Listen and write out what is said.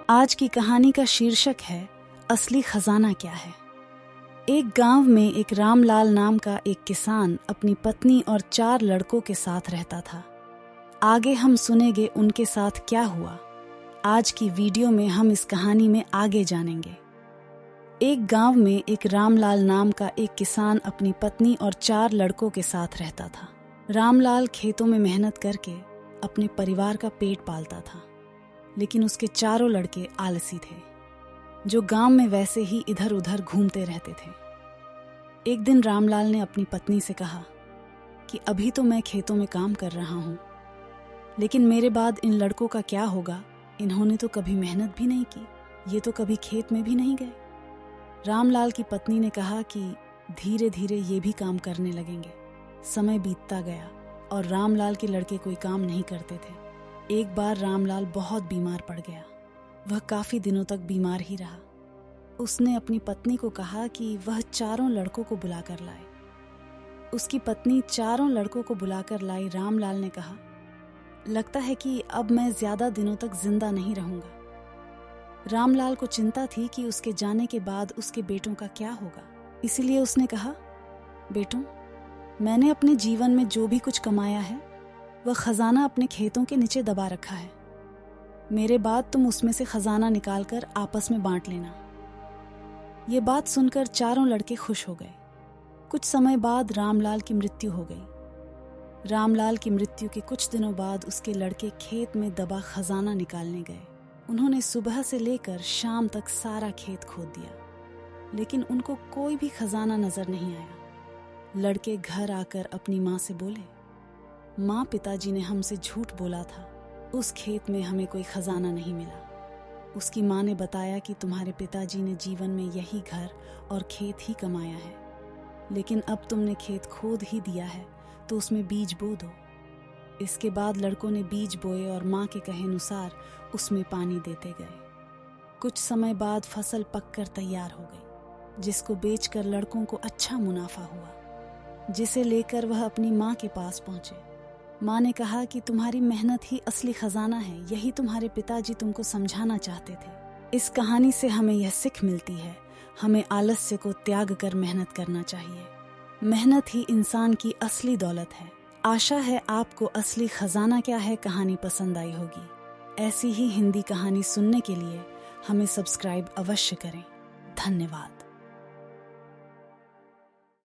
आज की कहानी का शीर्षक है असली खजाना क्या है। एक गांव में एक रामलाल नाम का एक किसान अपनी पत्नी और 4 लड़कों के साथ रहता था। आगे हम सुनेंगे उनके साथ क्या हुआ। आज की वीडियो में हम इस कहानी में आगे जानेंगे। एक गांव में एक रामलाल नाम का एक किसान अपनी पत्नी और 4 लड़कों के साथ रहता था। रामलाल खेतों में मेहनत करके अपने परिवार का पेट पालता था, लेकिन उसके चारों लड़के आलसी थे, जो गांव में वैसे ही इधर उधर घूमते रहते थे। एक दिन रामलाल ने अपनी पत्नी से कहा कि अभी तो मैं खेतों में काम कर रहा हूं, लेकिन मेरे बाद इन लड़कों का क्या होगा। इन्होंने तो कभी मेहनत भी नहीं की, ये तो कभी खेत में भी नहीं गए। रामलाल की पत्नी ने कहा कि धीरे धीरे ये भी काम करने लगेंगे। समय बीतता गया और रामलाल के लड़के कोई काम नहीं करते थे। एक बार रामलाल बहुत बीमार पड़ गया। वह काफी दिनों तक बीमार ही रहा। उसने अपनी पत्नी को कहा कि वह 4 लड़कों को बुलाकर लाए। उसकी पत्नी 4 लड़कों को बुलाकर लाई। रामलाल ने कहा, लगता है कि अब मैं ज्यादा दिनों तक जिंदा नहीं रहूंगा। रामलाल को चिंता थी कि उसके जाने के बाद उसके बेटों का क्या होगा। इसीलिए उसने कहा, बेटों, मैंने अपने जीवन में जो भी कुछ कमाया है वह खजाना अपने खेतों के नीचे दबा रखा है। मेरे बाद तुम उसमें से खजाना निकालकर आपस में बांट लेना। ये बात सुनकर 4 लड़के खुश हो गए। कुछ समय बाद रामलाल की मृत्यु हो गई। रामलाल की मृत्यु के कुछ दिनों बाद उसके लड़के खेत में दबा खजाना निकालने गए। उन्होंने सुबह से लेकर शाम तक सारा खेत खोद दिया, लेकिन उनको कोई भी खजाना नजर नहीं आया। लड़के घर आकर अपनी माँ से बोले, माँ, पिताजी ने हमसे झूठ बोला था, उस खेत में हमें कोई खजाना नहीं मिला। उसकी माँ ने बताया कि तुम्हारे पिताजी ने जीवन में यही घर और खेत ही कमाया है, लेकिन अब तुमने खेत खोद ही दिया है तो उसमें बीज बो दो। इसके बाद लड़कों ने बीज बोए और माँ के कहे अनुसार उसमें पानी देते गए। कुछ समय बाद फसल पककर तैयार हो गई, जिसको बेचकर लड़कों को अच्छा मुनाफा हुआ, जिसे लेकर वह अपनी माँ के पास पहुंचे। माँ ने कहा कि तुम्हारी मेहनत ही असली खजाना है, यही तुम्हारे पिताजी तुमको समझाना चाहते थे। इस कहानी से हमें यह सीख मिलती है, हमें आलस्य को त्याग कर मेहनत करना चाहिए। मेहनत ही इंसान की असली दौलत है। आशा है आपको असली खजाना क्या है कहानी पसंद आई होगी। ऐसी ही हिंदी कहानी सुनने के लिए हमें सब्सक्राइब अवश्य करें। धन्यवाद।